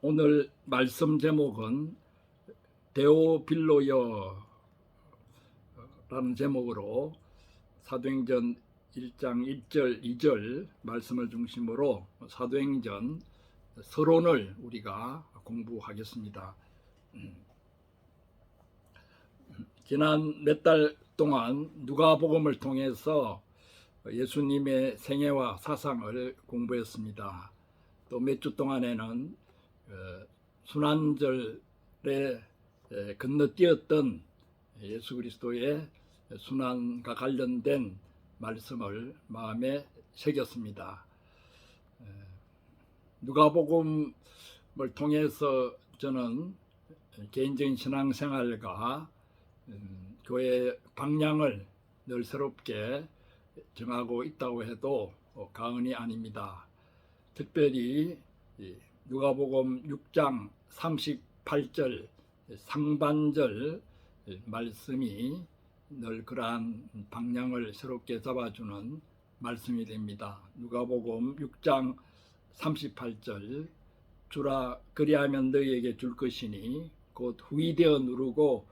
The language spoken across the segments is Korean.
오늘 말씀 제목은 데오빌로여라는 제목으로 사도행전 1장 1절 2절 말씀을 중심으로 사도행전 서론을 우리가 공부하겠습니다. 지난 몇 달 동안 누가복음을 통해서 예수님의 생애와 사상을 공부했습니다. 또 몇 주 동안에는 순환절에 건너뛰었던 예수 그리스도의 순환과 관련된 말씀을 마음에 새겼습니다. 누가복음을 통해서 저는 개인적인 신앙생활과 교회 방향을 늘 새롭게 정하고 있다고 해도 과언이 아닙니다. 특별히 누가복음 6장 38절 상반절 말씀이 늘 그러한 방향을 새롭게 잡아주는 말씀이 됩니다. 누가복음 6장 38절 주라 그리하면 너희에게 줄 것이니 곧 후이되어 누르고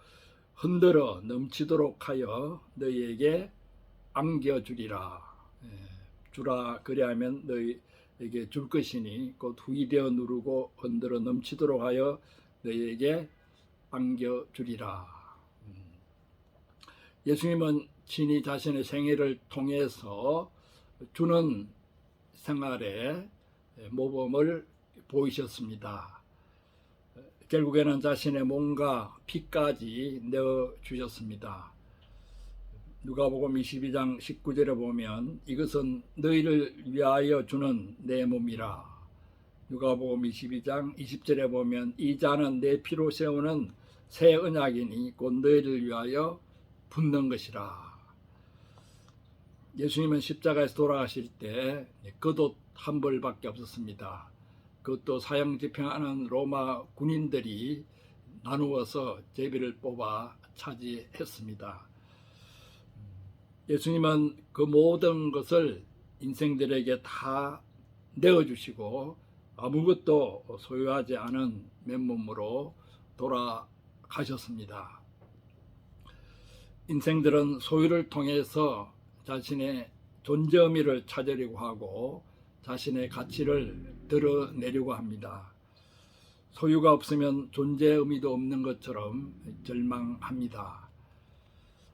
흔들어 넘치도록 하여 너희에게 안겨주리라. 주라 그리하면 너희에게 줄 것이니 곧 후이되어 누르고 흔들어 넘치도록 하여 너희에게 안겨주리라. 예수님은 친히 자신의 생애를 통해서 주는 생활의 모범을 보이셨습니다. 결국에는 자신의 몸과 피까지 내어주셨습니다. 누가복음 22장 19절에 보면 이것은 너희를 위하여 주는 내 몸이라. 누가복음 22장 20절에 보면 이 잔은 내 피로 세우는 새 언약이니 곧 너희를 위하여 붓는 것이라. 예수님은 십자가에서 돌아가실 때 겉옷 한 벌밖에 없었습니다. 그것도 사형 집행하는 로마 군인들이 나누어서 제비를 뽑아 차지했습니다. 예수님은 그 모든 것을 인생들에게 다 내어주시고 아무것도 소유하지 않은 맨몸으로 돌아가셨습니다. 인생들은 소유를 통해서 자신의 존재 의미를 찾으려고 하고 자신의 가치를 드러내려고 합니다. 소유가 없으면 존재 의미도 없는 것처럼 절망합니다.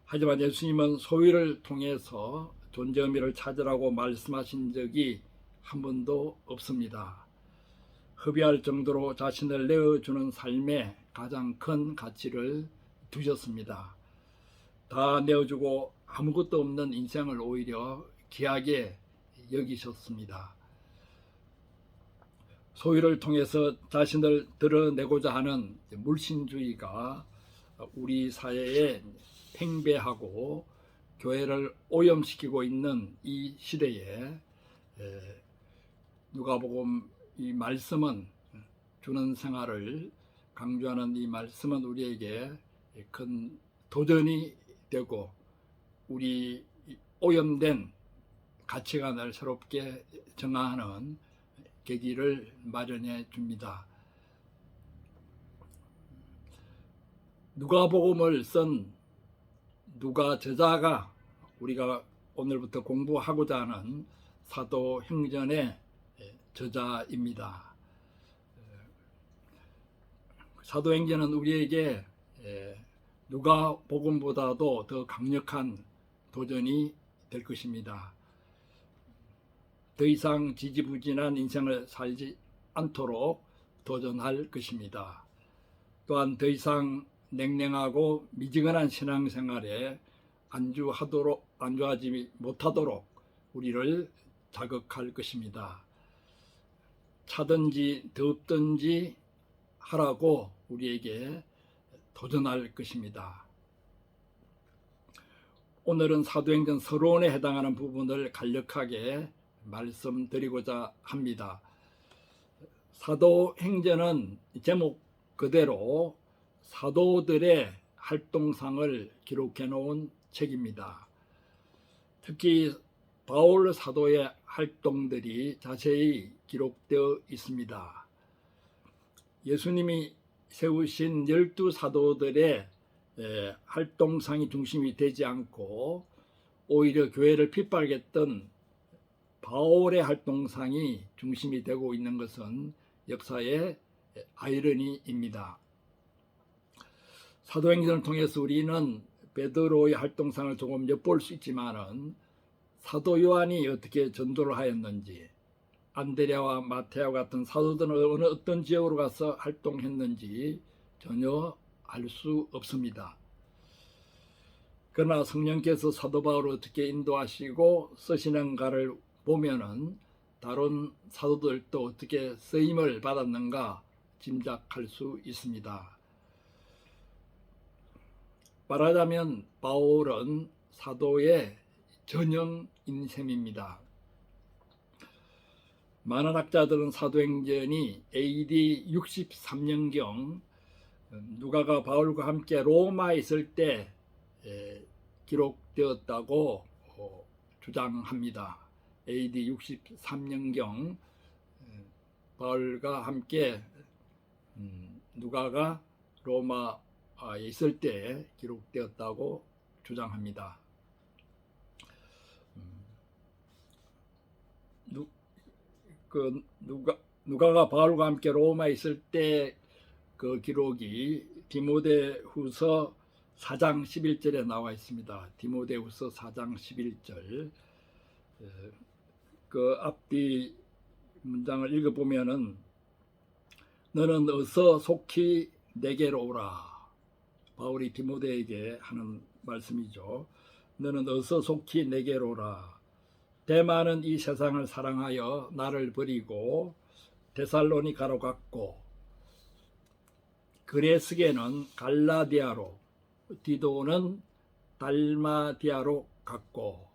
하지만 예수님은 소유를 통해서 존재 의미를 찾으라고 말씀하신 적이 한 번도 없습니다. 허비할 정도로 자신을 내어주는 삶에 가장 큰 가치를 두셨습니다. 다 내어주고 아무것도 없는 인생을 오히려 귀하게 여기셨습니다. 소유를 통해서 자신을 드러내고자 하는 물신주의가 우리 사회에 팽배하고 교회를 오염시키고 있는 이 시대에 누가복음 이 말씀은 주는 생활을 강조하는 이 말씀은 우리에게 큰 도전이 되고 우리 오염된 가치관을 새롭게 정화하는 계기를 마련해 줍니다. 누가복음을 쓴 누가 저자가 우리가 오늘부터 공부하고자 하는 사도행전의 저자입니다. 사도행전은 우리에게 누가복음보다도 더 강력한 도전이 될 것입니다. 더 이상 지지부진한 인생을 살지 않도록 도전할 것입니다. 또한 더 이상 냉랭하고 미지근한 신앙생활에 안주하지 못하도록 우리를 자극할 것입니다. 차든지 덥든지 하라고 우리에게 도전할 것입니다. 오늘은 사도행전 서론에 해당하는 부분을 간략하게 말씀드리고자 합니다. 사도행전은 제목 그대로 사도들의 활동상을 기록해 놓은 책입니다. 특히 바울 사도의 활동들이 자세히 기록되어 있습니다. 예수님이 세우신 12사도들의 활동상이 중심이 되지 않고 오히려 교회를 핍박했던 바울의 활동상이 중심이 되고 있는 것은 역사의 아이러니입니다. 사도행전을 통해서 우리는 베드로의 활동상을 조금 엿볼 수 있지만은 사도 요한이 어떻게 전도를 하였는지, 안드레아와 마테아와 같은 사도들은 어떤 지역으로 가서 활동했는지 전혀 알 수 없습니다. 그러나 성령께서 사도 바울을 어떻게 인도하시고 쓰시는가를 보면은 다른 사도들도 어떻게 쓰임을 받았는가 짐작할 수 있습니다. 말하자면 바울은 사도의 전형인 셈입니다. 많은 학자들은 사도행전이 AD 63년경 누가가 바울과 함께 로마에 있을 때 기록되었다고 주장합니다. AD 63년경 바울과 함께 누가가 로마에 있을 때 기록되었다고 주장합니다. 누가가 바울과 함께 로마에 있을 때 그 기록이 디모데후서 4장 11절에 나와 있습니다. 디모데후서 4장 11절. 그 앞뒤 문장을 읽어보면은 너는 어서 속히 내게로 오라. 바울이 디모데에게 하는 말씀이죠. 너는 어서 속히 내게로 오라. 데마는 이 세상을 사랑하여 나를 버리고 데살로니가로 갔고 그레스게는 갈라디아로, 디도는 달마디아로 갔고,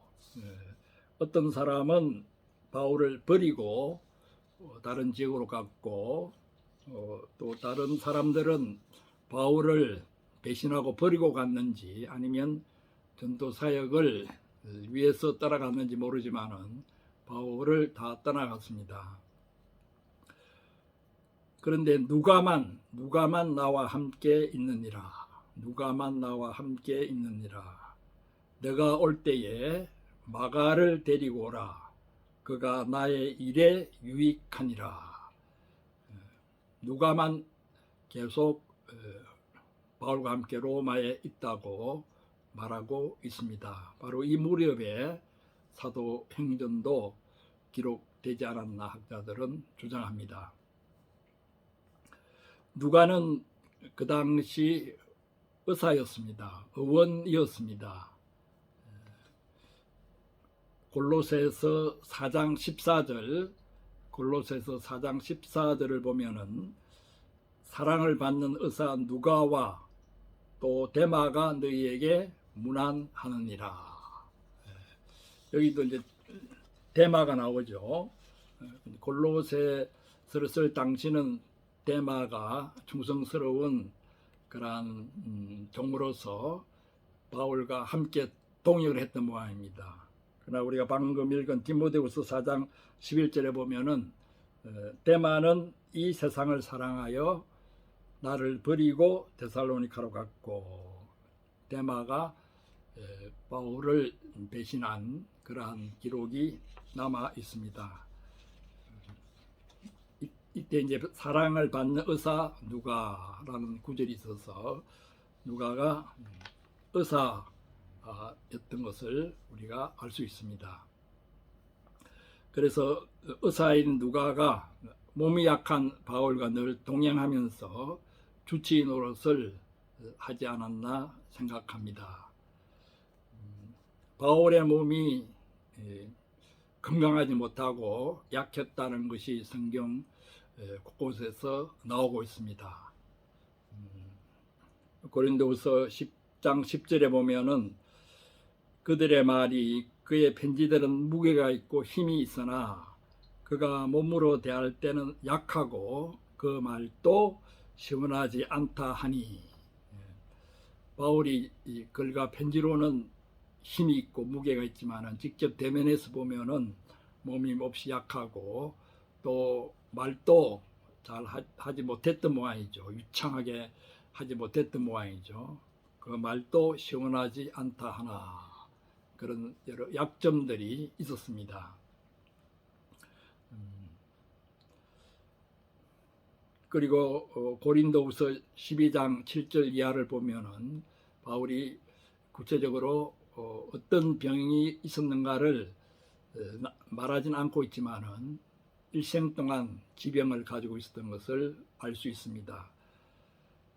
어떤 사람은 바울을 버리고 다른 지역으로 갔고, 또 다른 사람들은 바울을 배신하고 버리고 갔는지 아니면 전도 사역을 위해서 따라갔는지 모르지만은 바울을 다 떠나갔습니다. 그런데 누가만 나와 함께 있느니라. 누가만 나와 함께 있느니라. 내가 올 때에 마가를 데리고 오라. 그가 나의 일에 유익하니라. 누가만 계속 바울과 함께 로마에 있다고 말하고 있습니다. 바로 이 무렵에 사도행전도 기록되지 않았나 학자들은 주장합니다. 누가는 그 당시 의사였습니다. 의원이었습니다. 골로새서 4장 14절을 보면은 사랑을 받는 의사 누가와 또 데마가 너희에게 문안하느니라. 여기도 이제 데마가 나오죠. 골로새서를 쓸 당시는 데마가 충성스러운 그러한 종으로서 바울과 함께 동역을 했던 모양입니다. 그러나 우리가 방금 읽은 디모데후서 4장 11절에 보면은 데마는 이 세상을 사랑하여 나를 버리고 데살로니가로 갔고, 데마가 바울을 배신한 그러한 기록이 남아 있습니다. 이때 이제 사랑을 받는 의사 누가라는 구절이 있어서 누가가 의사였던 것을 우리가 알 수 있습니다. 그래서 의사인 누가가 몸이 약한 바울과 늘 동행하면서 주치의 노릇을 하지 않았나 생각합니다. 바울의 몸이 건강하지 못하고 약했다는 것이 성경 곳곳에서 나오고 있습니다. 고린도후서 10장 10절에 보면은 그들의 말이 그의 편지들은 무게가 있고 힘이 있으나 그가 몸으로 대할 때는 약하고 그 말도 시원하지 않다 하니, 바울이 글과 편지로는 힘이 있고 무게가 있지만 직접 대면해서 보면은 몸이 몹시 약하고 또 말도 잘 하지 못했던 모양이죠. 유창하게 하지 못했던 모양이죠. 그 말도 시원하지 않다 하나, 그런 여러 약점들이 있었습니다. 그리고 고린도후서 12장 7절 이하를 보면은 바울이 구체적으로 어떤 병이 있었는가를 말하진 않고 있지만은 일생 동안 지병을 가지고 있었던 것을 알 수 있습니다.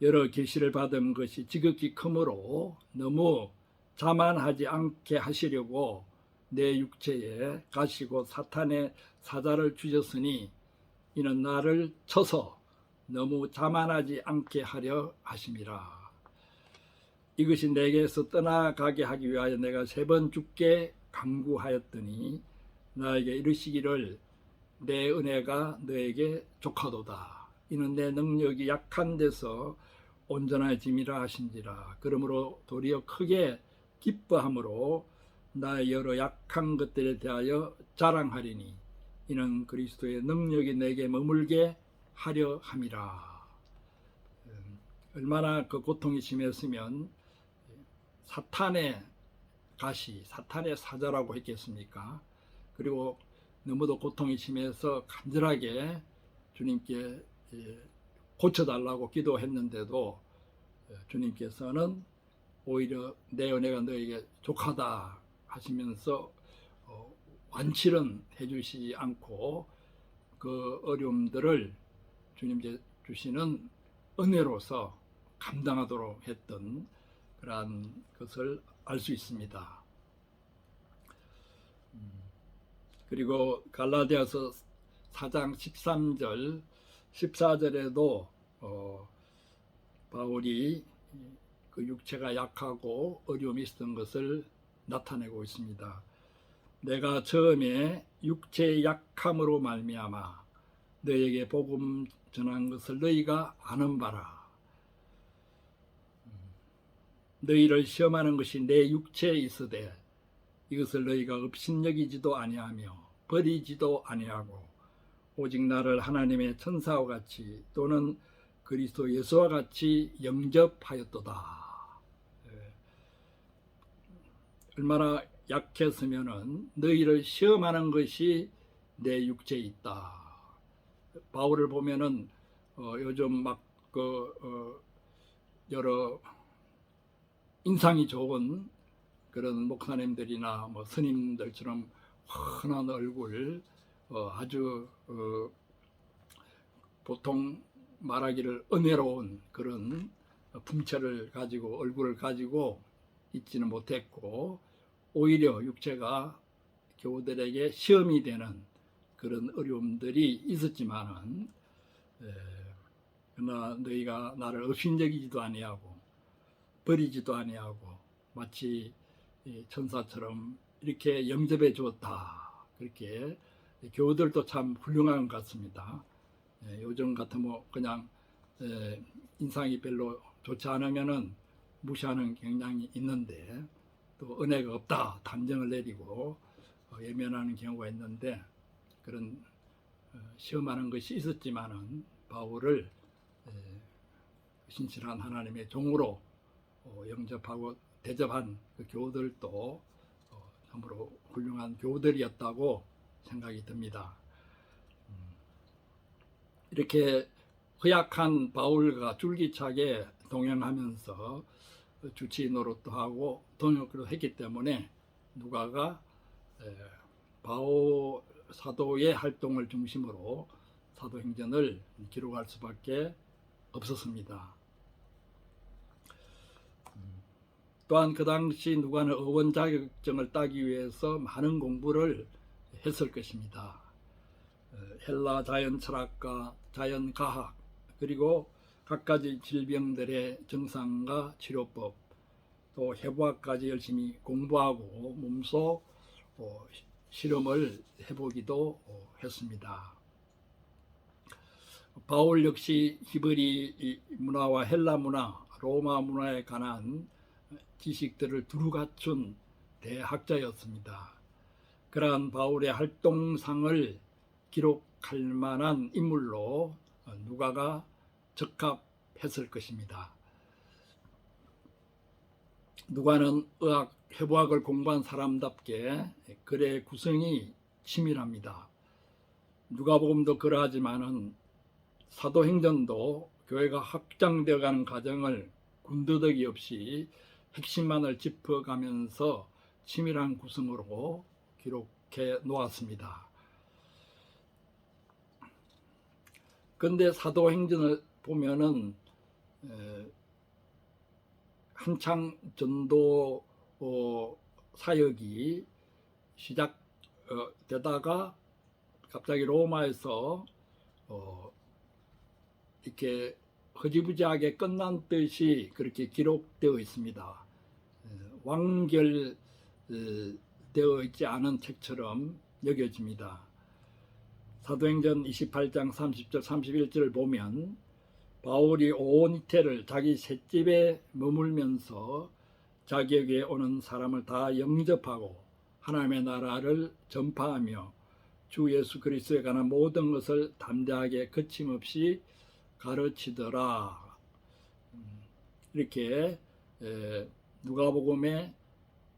여러 계시를 받은 것이 지극히 크므로 너무 자만하지 않게 하시려고 내 육체에 가시고 사탄의 사자를 주셨으니 이는 나를 쳐서 너무 자만하지 않게 하려 하심이라. 이것이 내게서 떠나가게 하기 위하여 내가 3번 죽게 간구하였더니 나에게 이르시기를 내 은혜가 너에게 족하도다. 이는 내 능력이 약한 데서 온전해짐이라 하신지라. 그러므로 도리어 크게 기뻐함으로 나의 여러 약한 것들에 대하여 자랑하리니 이는 그리스도의 능력이 내게 머물게 하려 함이라. 얼마나 그 고통이 심했으면 사탄의 가시, 사탄의 사자라고 했겠습니까? 그리고 너무도 고통이 심해서 간절하게 주님께 고쳐달라고 기도했는데도 주님께서는 오히려 내 은혜가 너에게 족하다 하시면서 완치는 해주시지 않고 그 어려움들을 주님께 주시는 은혜로서 감당하도록 했던 그러한 것을 알 수 있습니다. 그리고 갈라디아서 4장 13절 14절에도 바울이 그 육체가 약하고 어려움이 있었던 것을 나타내고 있습니다. 내가 처음에 육체의 약함으로 말미암아 너에게 복음 전한 것을 너희가 아는 바라. 너희를 시험하는 것이 내 육체에 있으되 이것을 너희가 업신여기지도 아니하며 버리지도 아니하고 오직 나를 하나님의 천사와 같이 또는 그리스도 예수와 같이 영접하였도다. 얼마나 약했으면은 너희를 시험하는 것이 내 육체에 있다. 바울을 보면은 요즘 막 여러 인상이 좋은 그런 목사님들이나 뭐 스님들처럼 환한 얼굴, 아주 보통 말하기를 은혜로운 그런 풍채를 가지고 얼굴을 가지고 있지는 못했고 오히려 육체가 교우들에게 시험이 되는 그런 어려움들이 있었지만은 그러나 너희가 나를 업신여기지도 아니하고 버리지도 아니하고 마치 천사처럼 이렇게 영접해 주었다. 그렇게 교우들도 참 훌륭한 것 같습니다. 요즘 같으면 그냥 인상이 별로 좋지 않으면은 무시하는 경향이 있는데 또 은혜가 없다 단정을 내리고 예면하는 경우가 있는데 그런 시험하는 것이 있었지만은 바울을 신실한 하나님의 종으로 영접하고 대접한 그 교우들도 참으로 훌륭한 교우들이었다고 생각이 듭니다. 이렇게 허약한 바울과 줄기차게 동행하면서 주치 노릇도 하고 동역도 했기 때문에 누가가 바울 사도의 활동을 중심으로 사도행전을 기록할 수밖에 없었습니다. 또한 그 당시 누가는 의원 자격증을 따기 위해서 많은 공부를 했을 것입니다. 헬라 자연 철학과 자연 과학 그리고 갖가지 질병들의 증상과 치료법 또 해부학까지 열심히 공부하고 몸소 실험을 해보기도 했습니다. 바울 역시 히브리 문화와 헬라 문화, 로마 문화에 관한 지식들을 두루 갖춘 대학자였습니다. 그러한 바울의 활동상을 기록할 만한 인물로 누가가 적합했을 것입니다. 누가는 의학, 해부학을 공부한 사람답게 글의 구성이 치밀합니다. 누가복음도 그러하지만은 사도행전도 교회가 확장되어가는 과정을 군더더기 없이 핵심만을 짚어가면서 치밀한 구성으로 기록해 놓았습니다. 그런데 사도행전을 보면은 한창 전도 사역이 시작되다가 갑자기 로마에서 이렇게 허지부지하게 끝난 듯이 그렇게 기록되어 있습니다. 완결되어 있지 않은 책처럼 여겨집니다. 사도행전 28장 30절 31절을 보면 바울이 온 이태를 자기 셋집에 머물면서 자기에게 오는 사람을 다 영접하고 하나님의 나라를 전파하며 주 예수 그리스도에 관한 모든 것을 담대하게 거침없이 가르치더라. 이렇게 누가복음의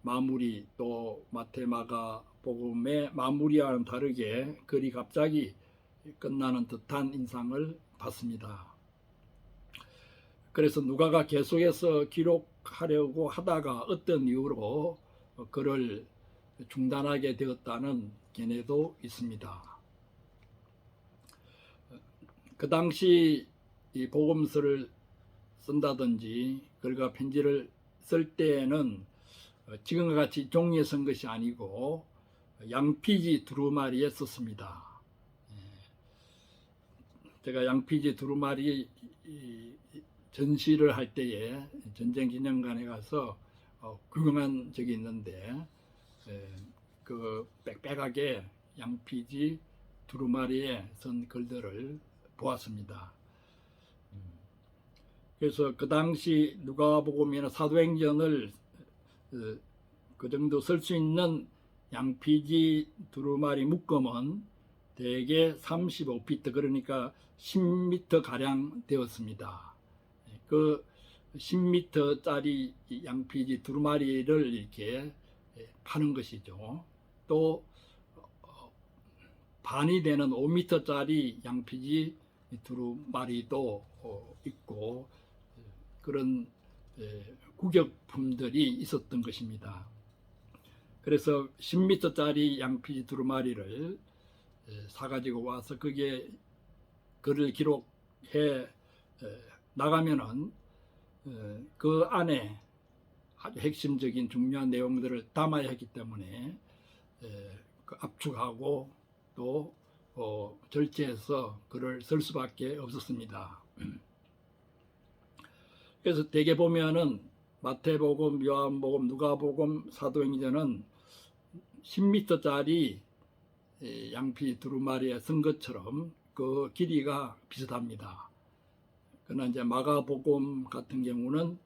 마무리 또 마태 마가복음의 마무리와는 다르게 글이 갑자기 끝나는 듯한 인상을 받습니다. 그래서 누가가 계속해서 기록하려고 하다가 어떤 이유로 글을 중단하게 되었다는 견해도 있습니다. 그 당시 이 복음서를 쓴다든지 글과 편지를 쓸 때에는 지금과 같이 종이에 쓴 것이 아니고 양피지 두루마리에 썼습니다. 제가 양피지 두루마리 전시를 할 때에 전쟁기념관에 가서 구경한 적이 있는데 그 빽빽하게 양피지 두루마리에 쓴 글들을 보았습니다. 그래서 그 당시 누가복음이나 사도행전을 그 정도 쓸 수 있는 양피지 두루마리 묶음은 대개 35피트 그러니까 10m 가량 되었습니다. 그 10m짜리 양피지 두루마리를 이렇게 파는 것이죠. 또 반이 되는 5m짜리 양피지 두루마리도 있고 그런 구격품들이 있었던 것입니다. 그래서 10m짜리 양피지 두루마리를 사가지고 와서 거기에 글을 기록해 나가면은 그 안에 아주 핵심적인 중요한 내용들을 담아야 하기 때문에 그 압축하고 또 절제해서 글을 쓸 수밖에 없었습니다. 그래서 대개 보면은 마태복음, 요한복음, 누가복음, 사도행전은 10m짜리 양피 두루마리에 쓴 것처럼 그 길이가 비슷합니다. 그러나 이제 마가복음 같은 경우는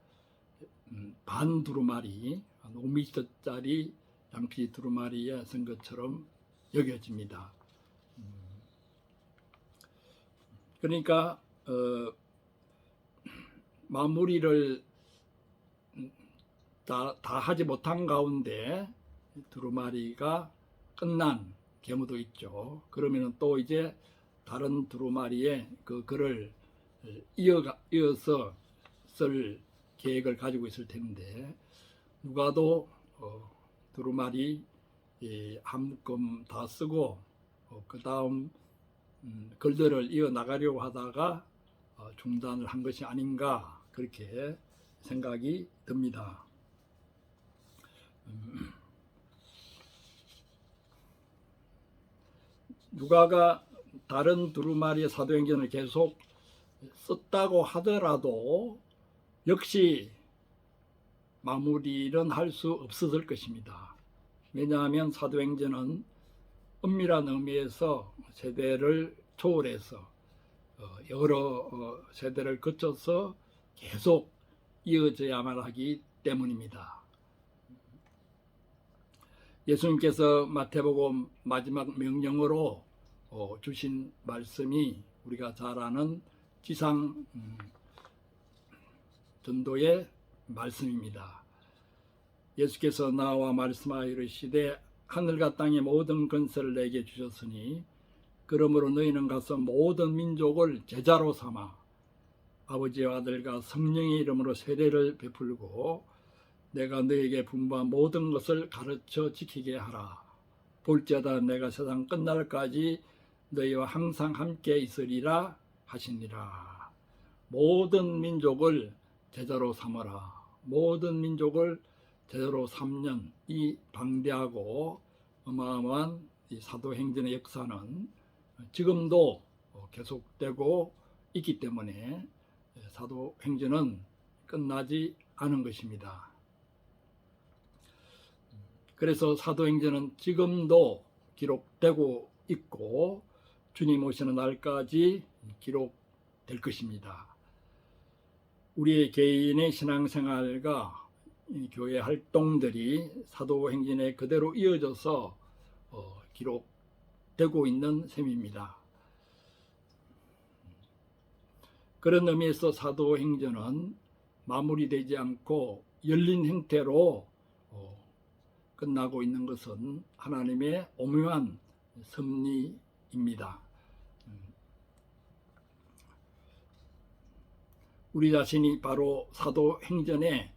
반 두루마리, 5m짜리 양피 두루마리에 쓴 것처럼 여겨집니다. 그러니까 마무리를 다 하지 못한 가운데 두루마리가 끝난 경우도 있죠. 그러면 또 이제 다른 두루마리에 그 글을 이어서 쓸 계획을 가지고 있을 텐데 누가도 두루마리 한 묶음 다 쓰고 그 다음 글들을 이어 나가려고 하다가 중단을 한 것이 아닌가 그렇게 생각이 듭니다. 누가가 다른 두루마리의 사도행전을 계속 썼다고 하더라도 역시 마무리는 할 수 없었을 것입니다. 왜냐하면 사도행전은 엄밀한 의미에서 세대를 초월해서 여러 세대를 거쳐서 계속 이어져야만 하기 때문입니다. 예수님께서 마태복음 마지막 명령으로 주신 말씀이 우리가 잘 아는 지상 전도의 말씀입니다. 예수께서 나와 말씀하여 이르시되 하늘과 땅의 모든 권세를 내게 주셨으니 그러므로 너희는 가서 모든 민족을 제자로 삼아 아버지와 아들과 성령의 이름으로 세례를 베풀고 내가 너희에게 분부한 모든 것을 가르쳐 지키게 하라. 볼지어다 내가 세상 끝날까지 너희와 항상 함께 있으리라 하시니라. 모든 민족을 제자로 삼아라. 모든 민족을 제자로 삼는 이 방대하고 어마어마한 이 사도행전의 역사는 지금도 계속되고 있기 때문에 사도행전은 끝나지 않은 것입니다. 그래서 사도행전은 지금도 기록되고 있고 주님 오시는 날까지 기록될 것입니다. 우리의 개인의 신앙생활과 교회 활동들이 사도행전에 그대로 이어져서 기록되고 있는 셈입니다. 그런 의미에서 사도행전은 마무리되지 않고 열린 형태로 끝나고 있는 것은 하나님의 오묘한 섭리입니다. 우리 자신이 바로 사도행전의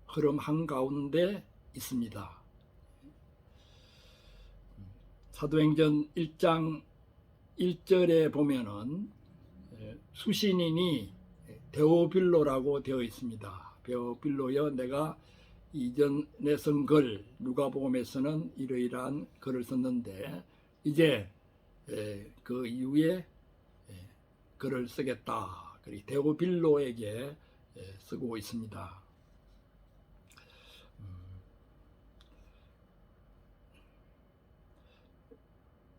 흐름 한가운데 있습니다. 사도행전 1장 1절에 보면은 수신인이 데오빌로라고 되어 있습니다. 데오빌로여 내가 이전에 쓴 글, 누가복음에서는 이러이러한 글을 썼는데 이제 그 이후에 글을 쓰겠다. 그리고 데오빌로에게 쓰고 있습니다.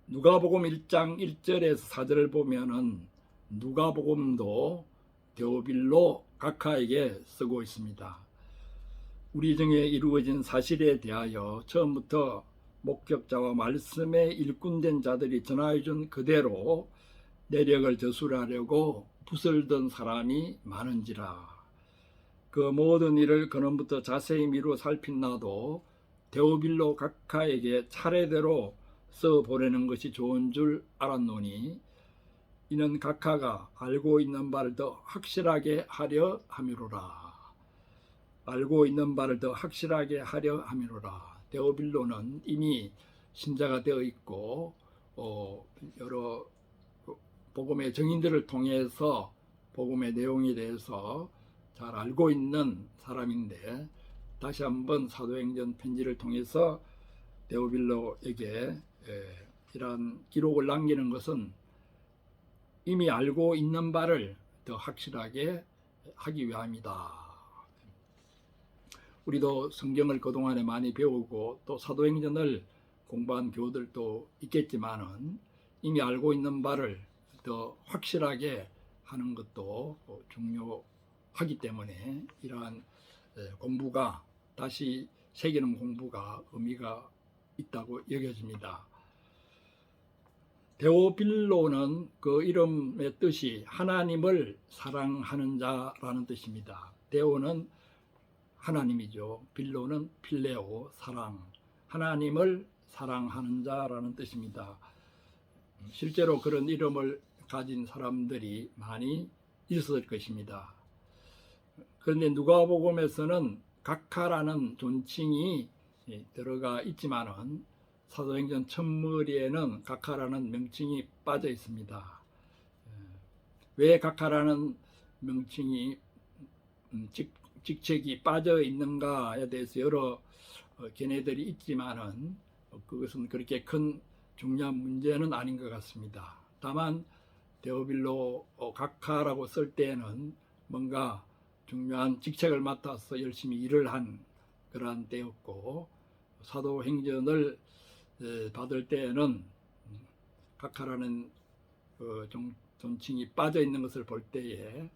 누가복음 1장 1절에서 4절을 보면은 누가복음도 데오빌로 각하에게 쓰고 있습니다. 우리 중에 이루어진 사실에 대하여 처음부터 목격자와 말씀의 일꾼된 자들이 전하여준 그대로 내력을 저술하려고 붓을 든 사람이 많은지라. 그 모든 일을 근원부터 자세히 미루어 살핀 나도 데오빌로 각하에게 차례대로 써 보내는 것이 좋은 줄 알았노니 이는 각하가 알고 있는 바를 더 확실하게 하려 함이로라. 알고 있는 바를 더 확실하게 하려 함이로라. 데오빌로는 이미 신자가 되어 있고 여러 복음의 증인들을 통해서 복음의 내용에 대해서 잘 알고 있는 사람인데 다시 한번 사도행전 편지를 통해서 데오빌로에게 이러한 기록을 남기는 것은 이미 알고 있는 바를 더 확실하게 하기 위함이다. 우리도 성경을 그동안에 많이 배우고 또 사도행전을 공부한 교우들도 있겠지만은 이미 알고 있는 바를 더 확실하게 하는 것도 중요하기 때문에 이러한 공부가 다시 새기는 공부가 의미가 있다고 여겨집니다. 데오빌로는 그 이름의 뜻이 하나님을 사랑하는 자라는 뜻입니다. 데오는 하나님이죠. 빌로는 필레오, 사랑. 하나님을 사랑하는 자라는 뜻입니다. 실제로 그런 이름을 가진 사람들이 많이 있었을 것입니다. 그런데 누가복음에서는 각하라는 존칭이 들어가 있지만은 사도행전 첫머리에는 각하라는 명칭이 빠져 있습니다. 왜 각하라는 명칭이 직책이 빠져 있는가에 대해서 여러 견해들이 있지만은 그것은 그렇게 큰 중요한 문제는 아닌 것 같습니다. 다만 데오빌로 각하라고 쓸 때에는 뭔가 중요한 직책을 맡아서 열심히 일을 한 그러한 때였고 사도행전을 받을 때에는 각하라는 존칭이 빠져 있는 것을 볼 때에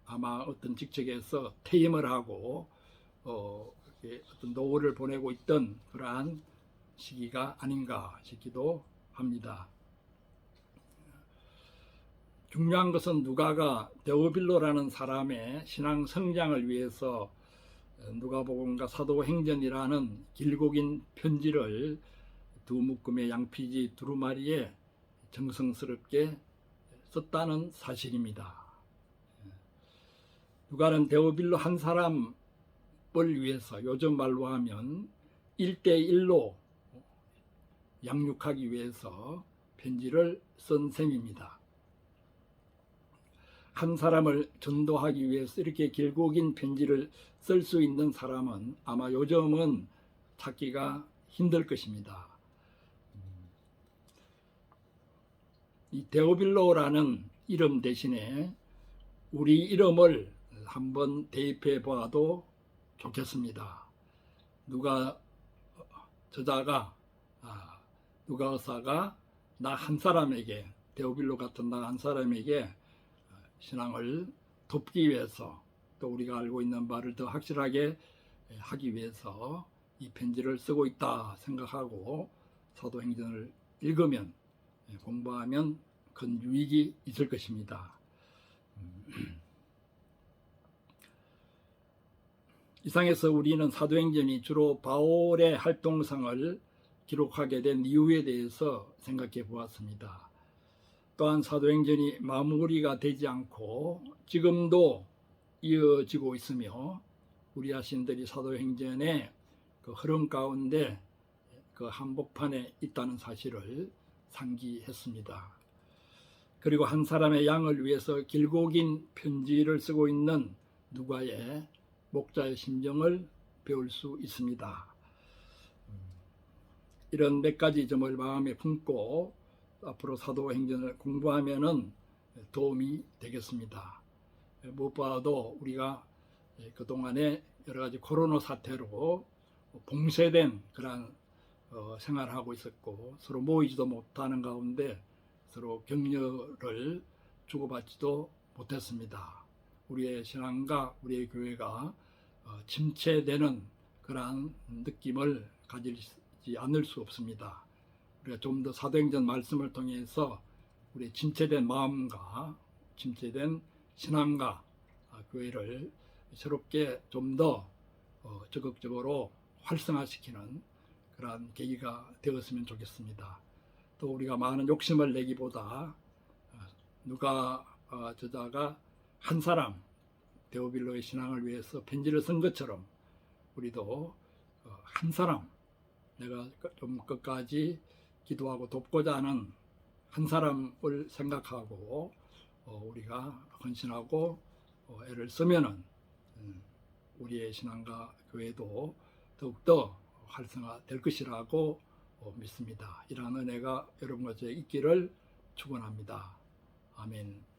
아마 어떤 직책에서 퇴임을 하고 어떤 노후를 보내고 있던 그러한 시기가 아닌가 싶기도 합니다. 중요한 것은 누가가 데오빌로라는 사람의 신앙 성장을 위해서 누가복음과 사도행전이라는 길고 긴 편지를 두 묶음의 양피지 두루마리에 정성스럽게 썼다는 사실입니다. 누가는 데오빌로 한 사람을 위해서 요즘 말로 하면 1대1로 양육하기 위해서 편지를 쓴 셈입니다. 한 사람을 전도하기 위해서 이렇게 길고 긴 편지를 쓸 수 있는 사람은 아마 요즘은 찾기가 힘들 것입니다. 이 데오빌로라는 이름 대신에 우리 이름을 한번 대입해 보아도 좋겠습니다. 누가 저자가 누가 의사가 나 한 사람에게, 데오빌로 같은 나 한 사람에게 신앙을 돕기 위해서, 또 우리가 알고 있는 바를 더 확실하게 하기 위해서 이 편지를 쓰고 있다 생각하고 사도행전을 읽으면, 공부하면 큰 유익이 있을 것입니다. 이상에서 우리는 사도행전이 주로 바울의 활동상을 기록하게 된 이유에 대해서 생각해 보았습니다. 또한 사도행전이 마무리가 되지 않고 지금도 이어지고 있으며 우리 자신들이 사도행전의 그 흐름 가운데 그 한복판에 있다는 사실을 상기했습니다. 그리고 한 사람의 양을 위해서 길고 긴 편지를 쓰고 있는 누가의 목자의 심정을 배울 수 있습니다. 이런 몇 가지 점을 마음에 품고 앞으로 사도행전을 공부하면은 도움이 되겠습니다. 무엇보다도 우리가 그동안에 여러 가지 코로나 사태로 봉쇄된 그런 생활을 하고 있었고 서로 모이지도 못하는 가운데 서로 격려를 주고받지도 못했습니다. 우리의 신앙과 우리의 교회가 침체되는 그러한 느낌을 가지지 않을 수 없습니다. 우리가 좀 더 사도행전 말씀을 통해서 우리의 침체된 마음과 침체된 신앙과 교회를 새롭게 좀 더 적극적으로 활성화시키는 그러한 계기가 되었으면 좋겠습니다. 또 우리가 많은 욕심을 내기보다 누가 저자가 한 사람 데오빌로의 신앙을 위해서 편지를 쓴 것처럼 우리도 한 사람, 내가 좀 끝까지 기도하고 돕고자 하는 한 사람을 생각하고 우리가 헌신하고 애를 쓰면은 우리의 신앙과 교회도 더욱더 활성화될 것이라고 믿습니다. 이러한 은혜가 여러분과 저에 있기를 축원합니다. 아멘.